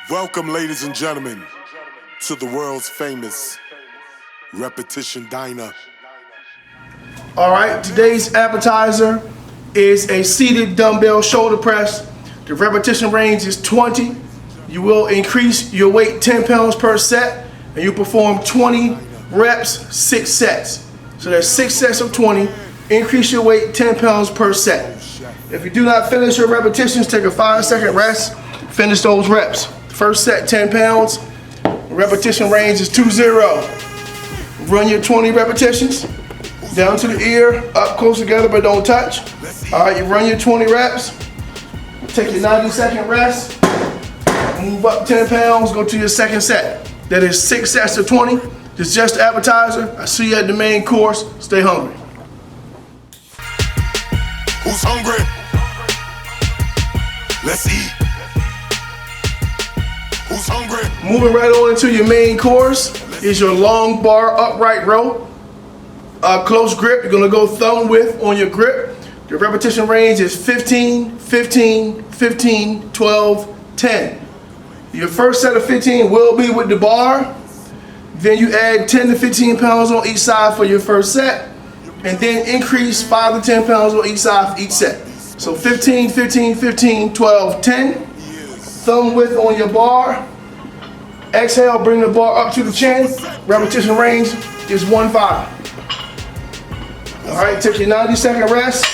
Welcome, ladies and gentlemen, to the world's famous Repetition Diner. All right, today's appetizer is a seated dumbbell shoulder press. The repetition range is 20. You will increase your weight 10 pounds per set, and you perform 20 reps, 6 sets. So that's 6 sets of 20. Increase your weight 10 pounds per set. If you do not finish your repetitions, take a 5-second rest. Finish those reps. First set, 10 pounds. Repetition range is 2-0. Run your 20 repetitions. Down to the ear, up close together but don't touch. All right, you run your 20 reps. Take your 90-second rest. Move up 10 pounds, go to your second set. That is 6 sets of 20. This is just the appetizer. I see you at the main course. Stay hungry. Who's hungry? Let's eat. Who's hungry? Moving right on into your main course is your long bar upright row. Close grip, you're gonna go thumb width on your grip. The repetition range is 15, 15, 15, 12, 10. Your first set of 15 will be with the bar. Then you add 10 to 15 pounds on each side for your first set. And then increase 5 to 10 pounds on each side for each set. So 15, 15, 15, 12, 10. Thumb width on your bar. Exhale, bring the bar up to the chin. Repetition range is 1-5. All right, take your 90-second rest.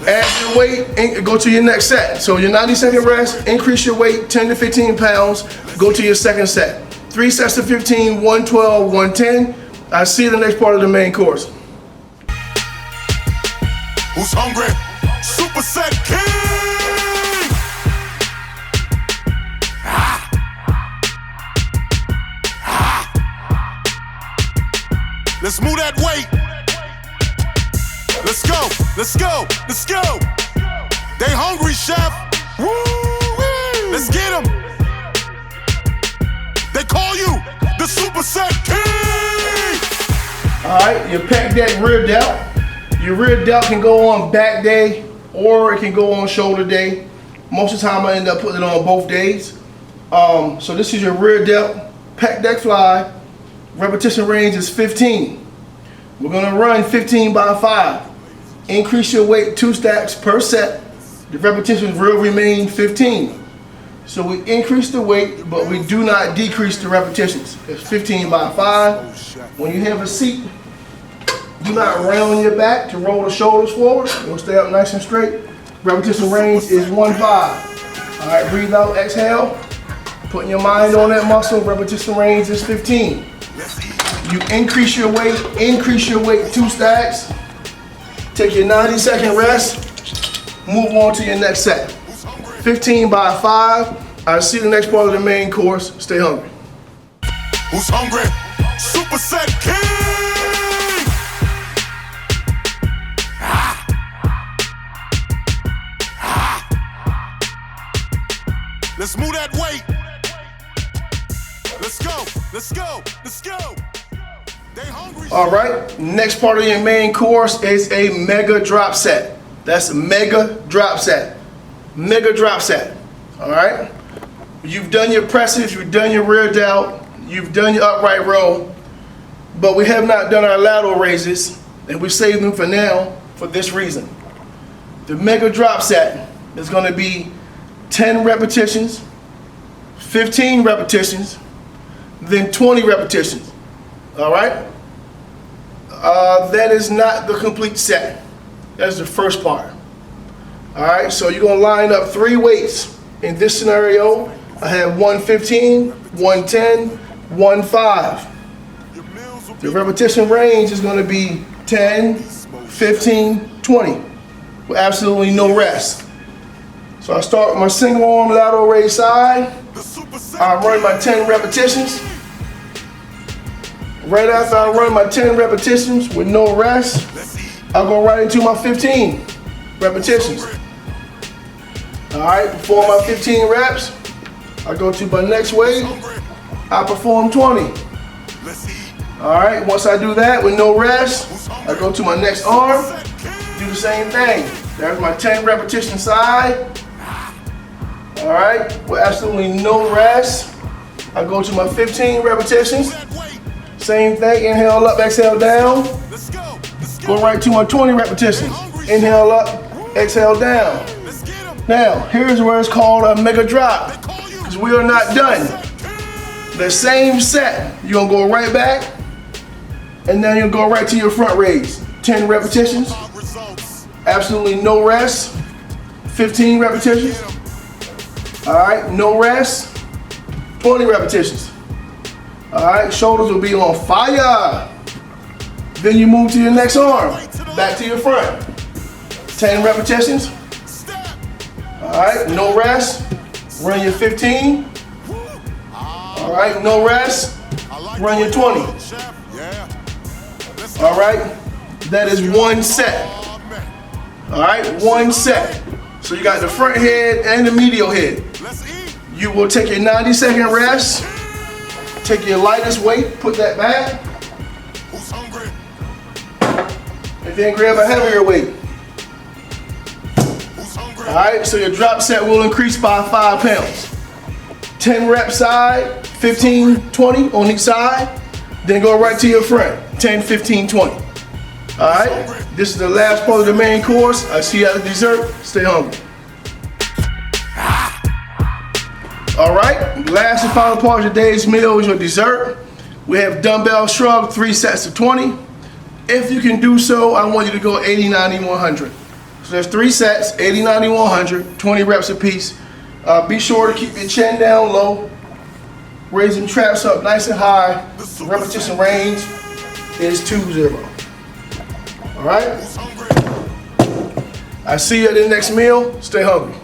Add your weight and go to your next set. So your 90-second rest, increase your weight 10 to 15 pounds. Go to your second set. 3 sets of 15, 112, 110. I see the next part of the main course. Who's hungry? Superset King! Let's move that weight. Let's go, let's go, let's go. They hungry, chef. Woo-wee. Let's get them. They call you the Superset King. All right, your pec deck rear delt. Your rear delt can go on back day or it can go on shoulder day. Most of the time I end up putting it on both days. So this is your rear delt, pec deck fly. Repetition range is 15. We're gonna run 15 by 5. Increase your weight 2 stacks per set. The repetitions will remain 15. So we increase the weight, but we do not decrease the repetitions. It's 15 by 5. When you have a seat, do not round your back to roll the shoulders forward. You'll stay up nice and straight. Repetition range is 1-5. All right, breathe out, exhale. Putting your mind on that muscle, repetition range is 15. You increase your weight 2 stacks. Take your 90-second rest. Move on to your next set. 15 by 5. I see the next part of the main course. Stay hungry. Who's hungry? Superset King! Let's move that weight. Let's go, let's go, let's go. They hungry. All right, next part of your main course is a mega drop set. That's mega drop set. Mega drop set. All right. You've done your presses, you've done your rear delt, you've done your upright row, but we have not done our lateral raises, and we saved them for now for this reason. The mega drop set is going to be 10 repetitions, 15 repetitions, then 20 repetitions. All right? That is not the complete set. That's the first part. All right, so you're going to line up 3 weights. In this scenario, I have 115, 110, 15. The repetition range is going to be 10, 15, 20 with absolutely no rest. So I start with my single arm lateral raise side. I run my 10 repetitions. Right after I run my 10 repetitions with no rest, I'll go right into my 15 repetitions. All right, before my 15 reps, I go to my next weight. I perform 20. All right, once I do that with no rest, I go to my next arm, do the same thing. There's my 10 repetition side. All right, with absolutely no rest. I go to my 15 repetitions. Same thing, inhale up, exhale down. Go right to my 20 repetitions. Inhale up, exhale down. Now, here's where it's called a mega drop, because we are not done. The same set, you're gonna go right back, and then you'll go right to your front raise. 10 repetitions, absolutely no rest. 15 repetitions. All right, no rest. 20 repetitions. All right, shoulders will be on fire. Then you move to your next arm, back to your front. 10 repetitions. All right, no rest. Run your 15. All right, no rest. Run your 20. All right, that is one set. All right, one set. So you got the front head and the medial head. You will take your 90-second rest. Take your lightest weight, put that back. And then grab a heavier weight. All right, so your drop set will increase by 5 pounds. 10 reps side, 15, 20 on each side. Then go right to your front, 10, 15, 20. All right, this is the last part of the main course. I see you at the dessert. Stay hungry. All right, last and final part of today's meal is your dessert. We have dumbbell shrug, 3 sets of 20. If you can do so, I want you to go 80, 90, 100. So there's 3 sets, 80, 90, 100, 20 reps apiece. Be sure to keep your chin down low. Raise them traps up nice and high. The repetition range is 2-0. All right? I see you at the next meal. Stay hungry.